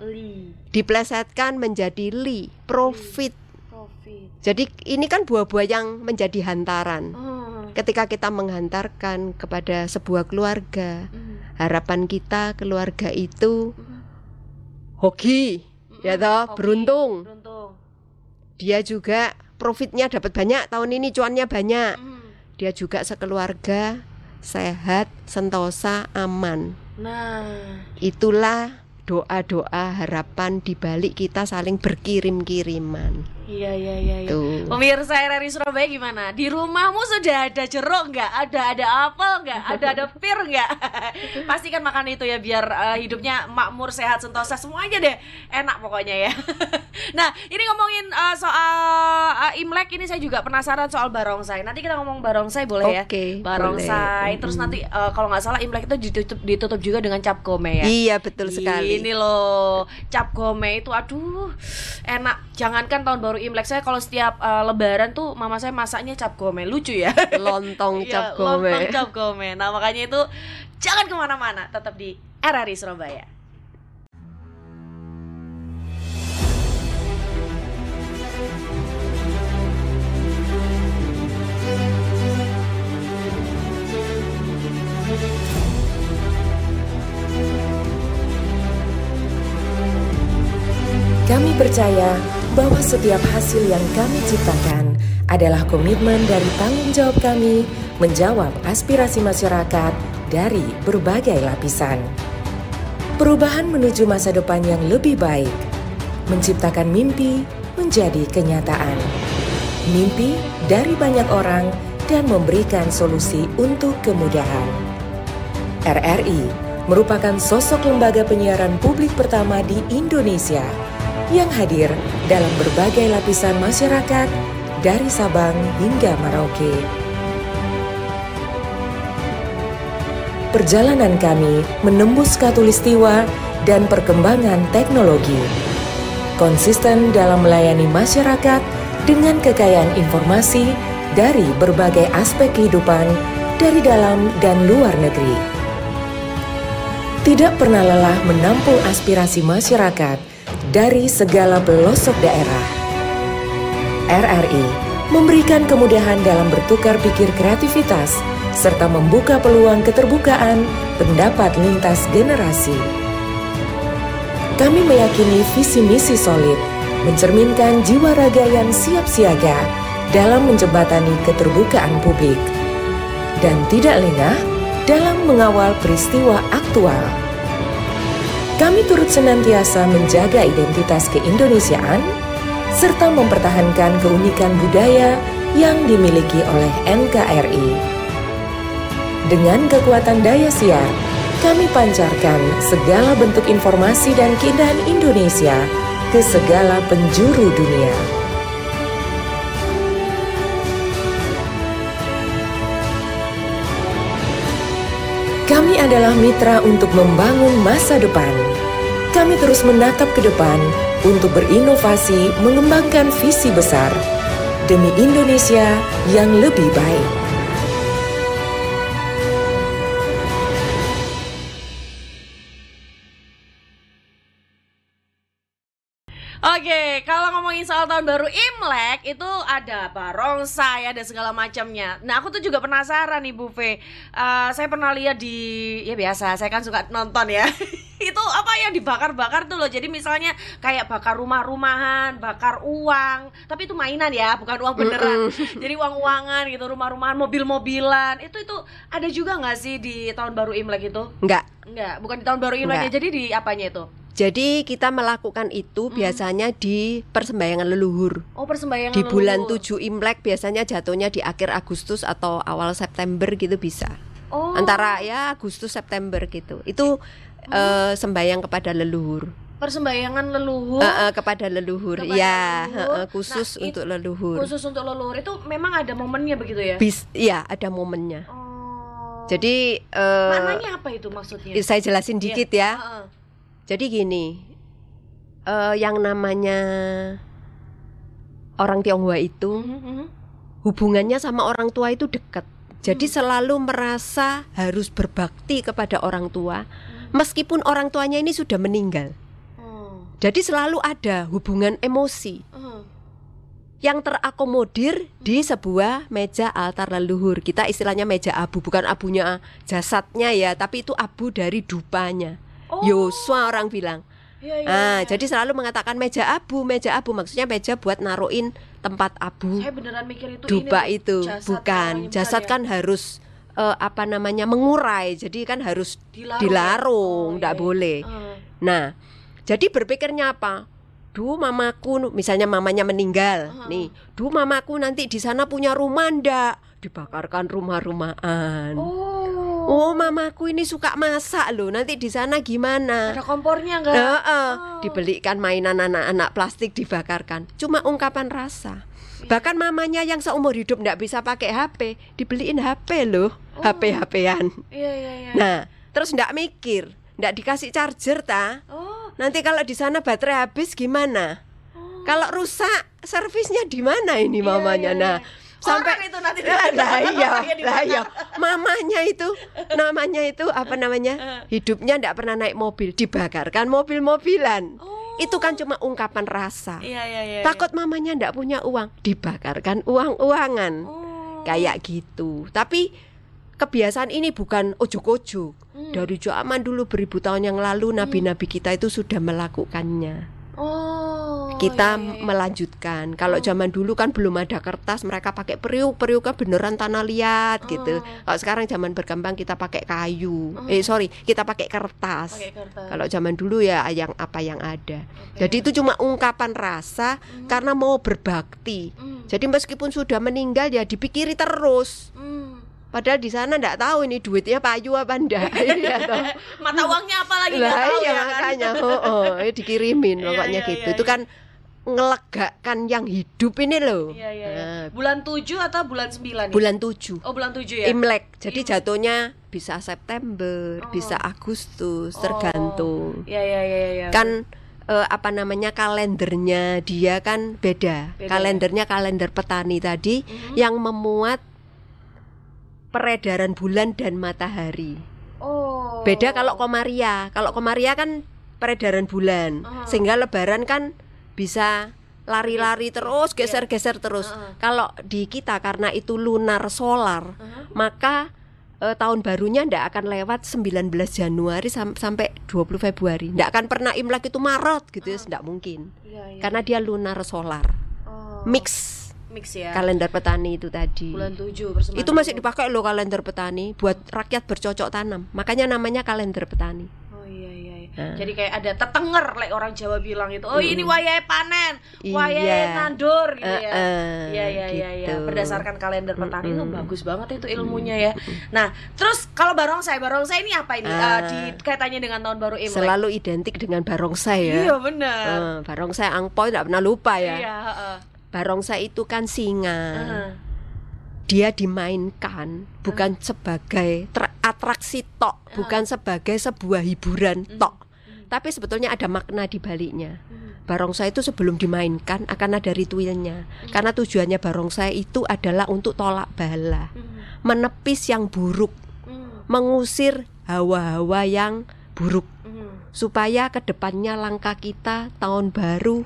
Diplesetkan menjadi li, profit. Jadi ini kan buah-buah yang menjadi hantaran. Ketika kita menghantarkan kepada sebuah keluarga, harapan kita keluarga itu hoki, ya toh, beruntung. Dia juga profitnya dapat banyak, tahun ini cuannya banyak. Dia juga sekeluarga sehat, sentosa, aman. Nah, itulah doa-doa harapan di balik kita saling berkirim-kiriman. Iya. Tuh. Pemirsa RRI Surabaya gimana? Di rumahmu sudah ada jeruk nggak? Ada apel nggak? Ada pir nggak? Pasti kan makan itu ya biar hidupnya makmur, sehat, sentosa, semuanya deh enak pokoknya ya. Nah, ini ngomongin soal Imlek, ini saya juga penasaran soal barongsai. Nanti kita ngomong barongsai boleh ya? Oke, barongsai. boleh. Terus nanti kalau nggak salah Imlek itu ditutup juga dengan cap gome ya? Iya, betul sekali. Ini loh, cap gome itu aduh enak. Jangankan tahun baru Imlek, saya kalau setiap lebaran tuh mama saya masaknya cap gome. Lucu ya. Lontong cap Iya, gome. lontong cap gome. Nah makanya itu jangan kemana-mana, tetap di RRI Surabaya. Kami percaya bahwa setiap hasil yang kami ciptakan adalah komitmen dari tanggung jawab kami menjawab aspirasi masyarakat dari berbagai lapisan. Perubahan menuju masa depan yang lebih baik, menciptakan mimpi menjadi kenyataan. Mimpi dari banyak orang dan memberikan solusi untuk kemudahan. RRI merupakan sosok lembaga penyiaran publik pertama di Indonesia yang hadir dalam berbagai lapisan masyarakat dari Sabang hingga Merauke. Perjalanan kami menembus khatulistiwa dan perkembangan teknologi, konsisten dalam melayani masyarakat dengan kekayaan informasi dari berbagai aspek kehidupan dari dalam dan luar negeri. Tidak pernah lelah menampung aspirasi masyarakat dari segala pelosok daerah. RRI memberikan kemudahan dalam bertukar pikir kreativitas serta membuka peluang keterbukaan pendapat lintas generasi. Kami meyakini visi misi solid mencerminkan jiwa raga yang siap siaga dalam menjembatani keterbukaan publik dan tidak lengah dalam mengawal peristiwa aktual. Kami turut senantiasa menjaga identitas keindonesiaan serta mempertahankan keunikan budaya yang dimiliki oleh NKRI. Dengan kekuatan daya siar, kami pancarkan segala bentuk informasi dan keindahan Indonesia ke segala penjuru dunia. Kami adalah mitra untuk membangun masa depan. Kami terus menatap ke depan untuk berinovasi mengembangkan visi besar demi Indonesia yang lebih baik. Oke, kalau ngomongin soal tahun baru Imlek itu ada barongsai, ada segala macamnya. Nah, aku tuh juga penasaran nih Bu Fe. Saya pernah lihat di, ya biasa, saya kan suka nonton ya. Itu apa yang dibakar-bakar tuh loh. Jadi misalnya kayak bakar rumah-rumahan, bakar uang, tapi itu mainan ya, bukan uang beneran. Jadi uang-uangan gitu, rumah-rumahan, mobil-mobilan. Itu ada juga nggak sih di tahun baru Imlek itu? Enggak, Bukan di tahun baru Imlek ya. Jadi di apanya itu? jadi kita melakukan itu biasanya di persembahyangan leluhur. Oh, persembahyangan Di bulan leluhur. 7 Imlek biasanya jatuhnya di akhir Agustus atau awal September gitu bisa. Oh. Antara ya Agustus September gitu. Itu sembahyang kepada leluhur. Persembahyangan leluhur. Kepada leluhur. Kepada Ya, leluhur. khusus Nah, untuk leluhur. Khusus untuk leluhur itu memang ada momennya begitu ya? Iya, ada momennya. Oh. Jadi maknanya apa itu maksudnya? saya jelasin dikit ya. Heeh. Jadi gini, yang namanya orang Tionghoa itu hubungannya sama orang tua itu dekat. Jadi selalu merasa harus berbakti kepada orang tua, meskipun orang tuanya ini sudah meninggal. Jadi selalu ada hubungan emosi yang terakomodir di sebuah meja altar leluhur. Kita istilahnya meja abu, bukan abunya jasadnya ya, tapi itu abu dari dupanya. Yosua orang bilang. Jadi selalu mengatakan meja abu maksudnya meja buat naruin tempat abu. Saya beneran mikir itu dupa ini itu jasad bukan jasad kan harus mengurai, jadi kan harus dilarung, enggak boleh. Nah, jadi berpikirnya apa? Duh mamaku, misalnya mamanya meninggal nih, duh mamaku nanti di sana punya rumah ndak? Dibakarkan rumah-rumahan. Oh mamaku ini suka masak loh, nanti di sana gimana? Ada kompornya enggak? Dibelikan mainan anak-anak plastik dibakarkan. Cuma ungkapan rasa. Bahkan mamanya yang seumur hidup ndak bisa pakai HP, dibeliin HP loh, HP-HPan. Iya. Nah, terus ndak mikir, ndak dikasih charger ta? Nanti kalau di sana baterai habis gimana? Kalau rusak, servisnya di mana ini mamanya? Nah, sampai itu nanti iya. Mamanya itu namanya itu apa namanya? Hidupnya ndak pernah naik mobil, dibakarkan mobil-mobilan. Itu kan cuma ungkapan rasa. Iya. Takut mamanya ndak punya uang, dibakarkan uang-uangan. Kayak gitu. Tapi kebiasaan ini bukan ujuk-ujuk. Dari zaman dulu beribu tahun yang lalu nabi-nabi kita itu sudah melakukannya. Kita melanjutkan. Kalau zaman dulu kan belum ada kertas, mereka pakai periuk kan beneran tanah liat gitu. Kalau sekarang zaman berkembang kita pakai kayu. Kita pakai kertas. Kalau zaman dulu ya yang apa yang ada. Jadi itu cuma ungkapan rasa karena mau berbakti. Jadi meskipun sudah meninggal ya dipikiri terus. Padahal di sana nggak tahu ini duitnya payu apa enggak. Mata uangnya apa lagi nggak tahu ya makanya, kan? Dikirimin pokoknya gitu. Itu kan ngelegakan yang hidup ini loh. Nah, bulan 7 atau bulan 9 nih? Bulan 7. Oh, bulan 7 ya. Imlek. Jadi jatuhnya bisa September, bisa Agustus, tergantung. Iya. Kan kalendernya dia kan beda. Kalendernya kalender petani tadi yang memuat peredaran bulan dan matahari. Beda kalau Komaria. Kalau Komaria kan peredaran bulan, sehingga Lebaran kan bisa lari-lari terus, geser-geser terus. Kalau di kita karena itu lunar solar, maka tahun barunya ndak akan lewat 19 Januari sampai 20 Februari. Ndak akan pernah Imlek itu Maret gitu ya, ndak mungkin. Karena dia lunar solar. Mix ya. Kalender petani itu tadi. Bulan 7 itu masih dipakai loh kalender petani buat rakyat bercocok tanam. Makanya namanya kalender petani. Jadi kayak ada tetenger orang Jawa bilang itu. Ini wayahe panen, wayahe nandur gitu ya. Iya. Berdasarkan kalender petani itu bagus banget itu ilmunya ya. Nah, terus kalau barongsai ini apa ini? Kaitannya dengan tahun baru Imlek. Selalu identik dengan barongsai ya. Iya benar. Barongsai angpau tidak pernah lupa ya. Iya, Barongsai itu kan singa. Dia dimainkan bukan sebagai atraksi tok, bukan sebagai sebuah hiburan tok. Tapi sebetulnya ada makna di baliknya. Barongsai itu sebelum dimainkan akan ada ritualnya. Karena tujuannya barongsai itu adalah untuk tolak bala, menepis yang buruk, mengusir hawa-hawa yang buruk, supaya kedepannya langkah kita tahun baru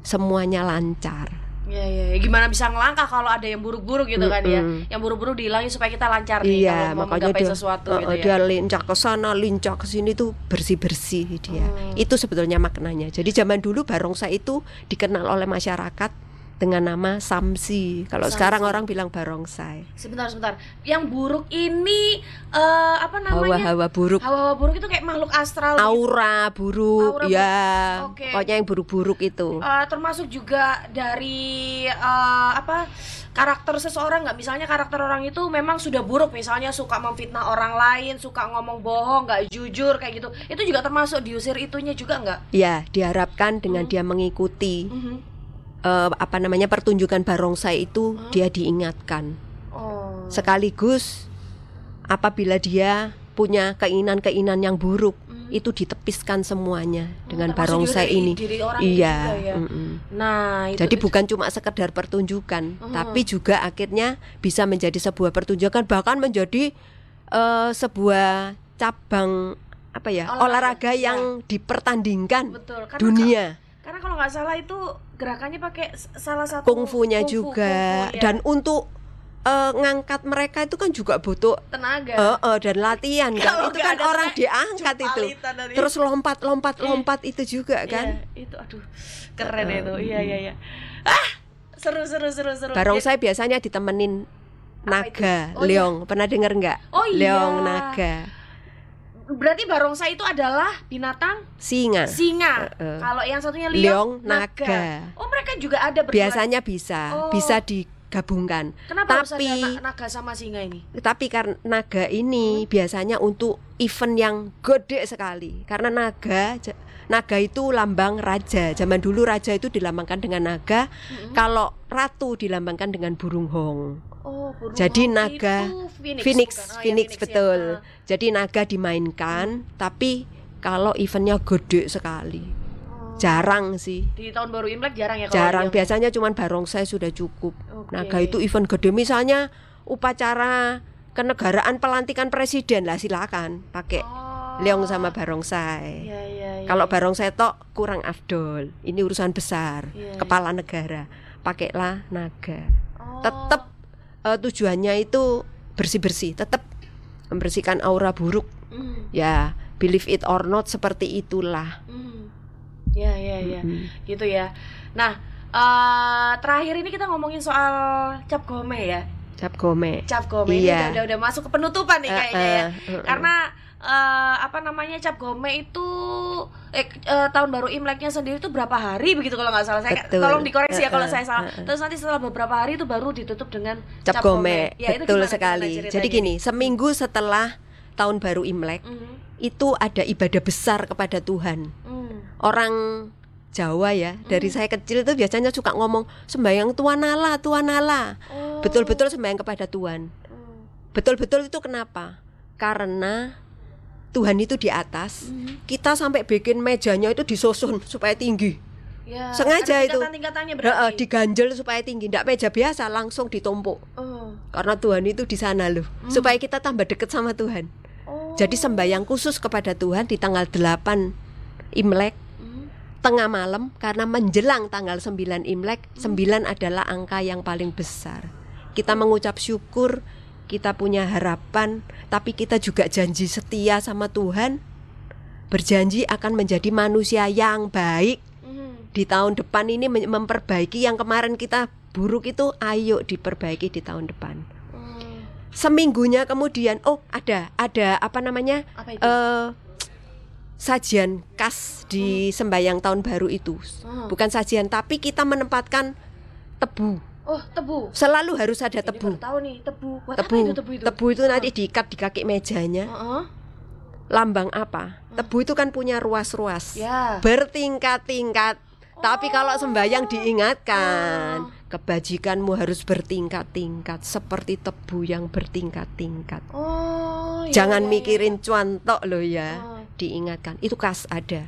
semuanya lancar. Ya. Gimana bisa ngelangkah kalau ada yang buruk-buruk gitu kan ya. Yang buruk-buruk dihilangin supaya kita lancar nih kalau mau menggapai sesuatu gitu ya. Dia lincah ke sana, lincah ke sini tuh bersih-bersih dia. Itu sebetulnya maknanya. Jadi zaman dulu barongsai itu dikenal oleh masyarakat dengan nama Samsi. Kalau sekarang orang bilang barongsai. Sebentar. Yang buruk ini apa namanya? Hawa-hawa buruk. Hawa-hawa buruk itu kayak makhluk astral. Aura buruk. Aura ya. Okay. Pokoknya yang buruk-buruk itu. Termasuk juga dari karakter seseorang nggak? Misalnya karakter orang itu memang sudah buruk, misalnya suka memfitnah orang lain, suka ngomong bohong, nggak jujur kayak gitu. Itu juga termasuk diusir itunya juga nggak? Ya, diharapkan dengan dia mengikuti pertunjukan barongsai itu dia diingatkan. Sekaligus apabila dia punya keinginan-keinginan yang buruk, itu ditepiskan semuanya dengan termasuk juga barongsai ini. diri orang Iya. juga ya. Nah, Jadi bukan cuma sekedar pertunjukan, tapi juga akhirnya bisa menjadi sebuah pertunjukan, bahkan menjadi sebuah cabang olahraga yang dipertandingkan betul, dunia. Karena kalau nggak salah itu gerakannya pakai salah satu Kungfunya juga, kungfu, ya. dan untuk ngangkat mereka itu kan juga butuh tenaga. dan latihan kan. Kalau Itu nggak kan ada orang diangkat itu. jupalitan dari- Terus lompat itu juga kan. Iya, itu aduh keren itu. Iya. Seru. Barongsai biasanya ditemenin naga, itu? Oh, leong. Pernah dengar nggak? Oh, iya. Leong naga, Berarti barongsai itu adalah binatang singa. Kalau yang satunya Leong, naga. naga. Oh, mereka juga ada berdua. Biasanya Oh. bisa digabungkan. Kenapa harus Tapi ada naga sama singa ini? karena naga ini biasanya untuk event yang gede sekali. Karena naga itu lambang raja. Zaman dulu raja itu dilambangkan dengan naga. Kalau ratu dilambangkan dengan burung hong. Oh, burung Jadi hong naga itu Phoenix, bukan? Oh, ya, Phoenix ya. betul. Jadi naga dimainkan, tapi kalau eventnya gede sekali. Jarang sih. Di tahun baru Imlek jarang ya kalau Jarang, yang- biasanya cuman barongsai sudah cukup. Oke. Naga itu event gede, misalnya upacara kenegaraan pelantikan presiden lah, silakan pakai leong sama barongsai. Iya. Kalau barongsai tok kurang afdol. Ini urusan besar, Iya, kepala negara. Pakailah naga. Oh. Tetap tujuannya itu bersih-bersih, tetap membersihkan aura buruk. Ya, believe it or not, seperti itulah. Ya, gitu ya. Nah, terakhir ini kita ngomongin soal cap gome ya. Cap gome. Cap gome Iya. ini udah masuk ke penutupan nih kayaknya ya. Karena cap gome itu tahun baru Imleknya sendiri itu berapa hari begitu kalau nggak salah. Saya Betul. tolong dikoreksi ya kalau saya salah. Terus nanti setelah beberapa hari itu baru ditutup dengan Cap gome. Ya, itu Betul gimana sekali. ceritanya? Jadi gini, seminggu setelah tahun baru Imlek itu ada ibadah besar kepada Tuhan. Orang Jawa ya, dari saya kecil itu biasanya suka ngomong sembahyang Tuanala. Betul-betul sembahyang kepada Tuhan. Betul-betul itu kenapa? Karena Tuhan itu di atas. Kita sampai bikin mejanya itu disusun supaya tinggi. Ya, Sengaja ada itu. tingkatan-tingkatannya berarti. Diganjel supaya tinggi. Nggak meja biasa, langsung ditumpuk. Karena Tuhan itu di sana loh, supaya kita tambah dekat sama Tuhan. Jadi sembahyang khusus kepada Tuhan di tanggal 8 Imlek, tengah malam, karena menjelang tanggal 9 Imlek. 9 adalah angka yang paling besar. Kita mengucap syukur, kita punya harapan, tapi kita juga janji setia sama Tuhan, berjanji akan menjadi manusia yang baik. Di tahun depan ini memperbaiki yang kemarin kita buruk itu, ayo diperbaiki di tahun depan. Seminggunya kemudian, ada apa namanya? Apa itu? Sajian khas di sembahyang tahun baru itu. Bukan sajian, tapi kita menempatkan tebu. Oh, tebu. Selalu harus ada Ini tebu. baru tahu nih, tebu. Buat apa Tebu. itu tebu itu? Tebu itu nanti diikat di kaki mejanya. Lambang apa? Tebu itu kan punya ruas-ruas. Ya. Bertingkat-tingkat. Tapi kalau sembahyang diingatkan, kebajikanmu harus bertingkat-tingkat seperti tebu yang bertingkat-tingkat. Jangan mikirin cuan tok loh ya. Diingatkan. Itu khas ada.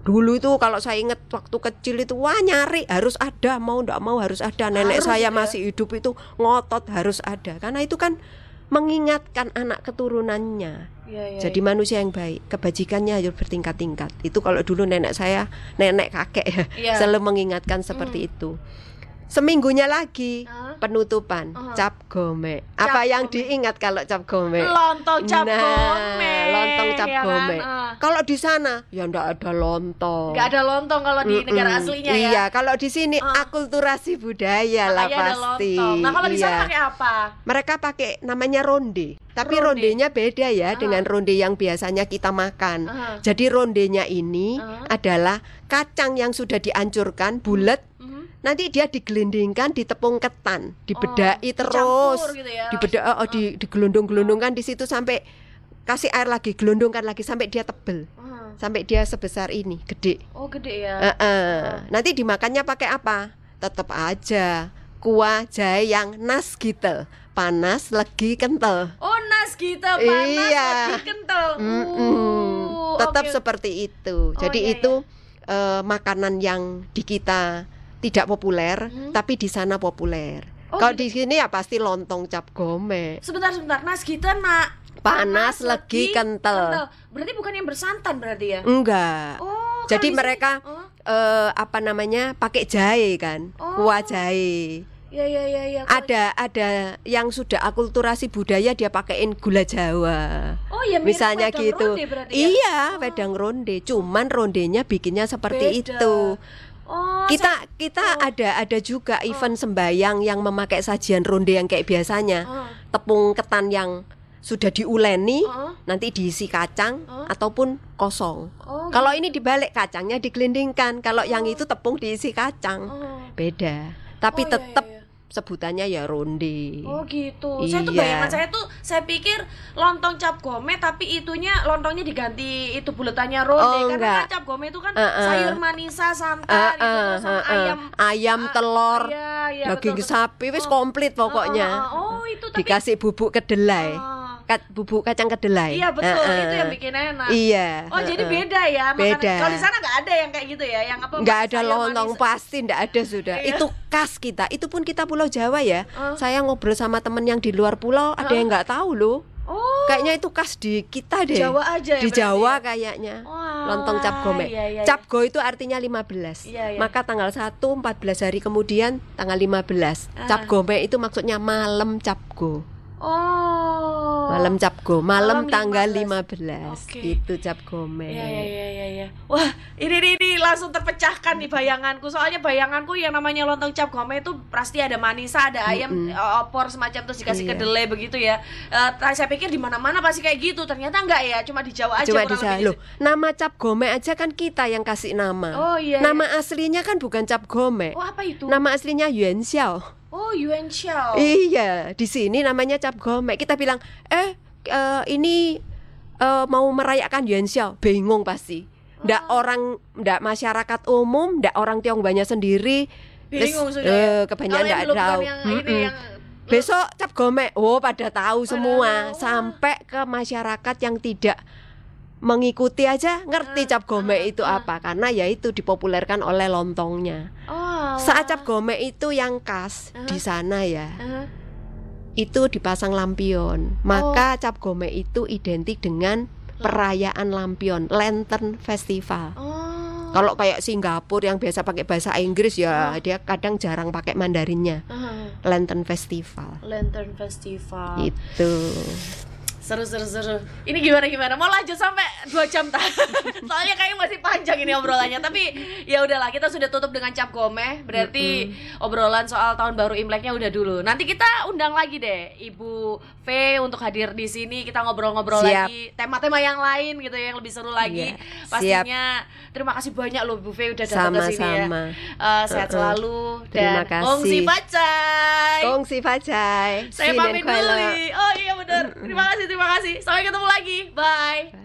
Dulu itu kalau saya ingat waktu kecil itu, wah nyari harus ada, mau ndak mau harus ada. Nenek Harus saya ya? masih hidup itu ngotot harus ada. Karena itu kan mengingatkan anak keturunannya. Jadi manusia yang baik, kebajikannya harus bertingkat-tingkat. Itu kalau dulu nenek saya, nenek kakek ya, Iya. selalu mengingatkan seperti itu. Seminggunya lagi penutupan cap gome. Apa yang diingat kalau cap gome? Lontong cap gome. Lontong cap ya kan? gome. Kalau di sana ya ndak ada lontong. Nggak ada lontong kalau di negara aslinya ya. Iya, kalau di sini akulturasi budaya lah Makanya ada pasti. lontong. Nah, kalau di sana Iya. pakai apa? Mereka pakai namanya ronde. Tapi Ronde. rondenya beda ya dengan ronde yang biasanya kita makan. Jadi rondenya ini adalah kacang yang sudah dihancurkan bulat. Nanti dia digelindingkan di tepung ketan, dibedai terus, dicampur gitu ya. digelundung-gelundungkan di situ sampai kasih air lagi, gelundungkan lagi sampai dia tebel, sampai dia sebesar ini, gede. Oh, gede ya. Nanti dimakannya pakai apa? Tetap aja kuah jahe yang nas gitel, panas, legi, kental. Oh, nas gitu, panas, Iya. lagi kental. Tetap tetap seperti itu. Jadi itu makanan yang di kita tidak populer, tapi di sana populer. Kalau di sini ya pasti lontong cap gome. Sebentar, Nas kita panas, legi, kental. Berarti bukan yang bersantan berarti ya? Enggak. Jadi mereka pakai jahe kan, kuah jahe. Ya. Ada yang sudah akulturasi budaya dia pakein gula Jawa. Ya misalnya wedang gitu. Ronde berarti ya? Iya, wedang ronde. Cuman rondenya bikinnya seperti itu. Kita ada juga event sembayang yang memakai sajian ronde yang kayak biasanya. Tepung ketan yang sudah diuleni, nanti diisi kacang ataupun kosong. Kalau ini dibalik, kacangnya digelindingkan. Kalau yang itu tepung diisi kacang. Beda. Tapi tetap sebutannya ya ronde. Oh gitu. Saya tuh bayangan saya pikir lontong cap gome tapi itunya lontongnya diganti itu buletannya ronde karena kan cap gome itu kan sayur manisa, santan itu sama ayam, telur, daging betul. sapi wis komplit pokoknya. Itu tapi dikasih bubuk kedelai. Bubuk kacang kedelai. Iya betul, itu yang bikin enak. Iya. Jadi beda ya makanan. Beda. Kalau di sana nggak ada yang kayak gitu ya, yang apa? Nggak ada lontong, pasti nggak ada sudah. Itu khas kita. Itu pun kita Pulau Jawa ya. Saya ngobrol sama temen yang di luar pulau, ada yang nggak tahu loh. Kayaknya itu khas di kita deh. Jawa aja ya. Di Jawa kayaknya. Lontong cap gome. Cap go itu artinya 15. Maka tanggal 1 14 hari kemudian tanggal 15. Cap gome itu maksudnya malam cap go. Malam cap go, malam tanggal 15. Itu cap gome. Iya. Wah, ini langsung terpecahkan nih bayanganku. Soalnya bayanganku yang namanya lontong cap gome itu pasti ada manisa, ada ayam, opor semacam terus dikasih kedelai begitu ya. Saya pikir di mana-mana pasti kayak gitu. Ternyata enggak ya, cuma di Jawa aja. Cuma di Jawa. Loh, nama cap gome aja kan kita yang kasih nama. Nama aslinya kan bukan cap gome. Apa itu? Nama aslinya Yuan Xiao. Yuan Xiao. Iya, di sini namanya cap gome. Kita bilang, ini mau merayakan Yuan Xiao, bingung pasti. Ndak masyarakat umum, ndak orang Tionghoanya sendiri. Bingung sudah. Kebanyakan ndak tahu. Besok cap gome, pada tahu semua. Sampai ke masyarakat yang tidak mengikuti aja ngerti cap gome itu apa, karena ya itu dipopulerkan oleh lontongnya. Saat cap gome itu yang khas di sana ya. Itu dipasang lampion. Maka cap gome itu identik dengan perayaan lampion, Lantern Festival. Kalau kayak Singapura yang biasa pakai bahasa Inggris ya, dia kadang jarang pakai Mandarinnya. Lantern Festival. Itu. Seru. Ini gimana? Mau lanjut sampai 2 jam tak? Soalnya kayaknya masih panjang ini obrolannya. Tapi ya udahlah, kita sudah tutup dengan cap gome. Berarti obrolan soal tahun baru Imleknya udah dulu. Nanti kita undang lagi deh Ibu V untuk hadir di sini. Kita ngobrol-ngobrol lagi tema-tema yang lain gitu yang lebih seru lagi. Pastinya terima kasih banyak loh Bu V udah datang ke sini ya. Sehat selalu dan kongsi pacai. Saya pamit dulu. Oh iya benar. Terima kasih. Sampai ketemu lagi. Bye.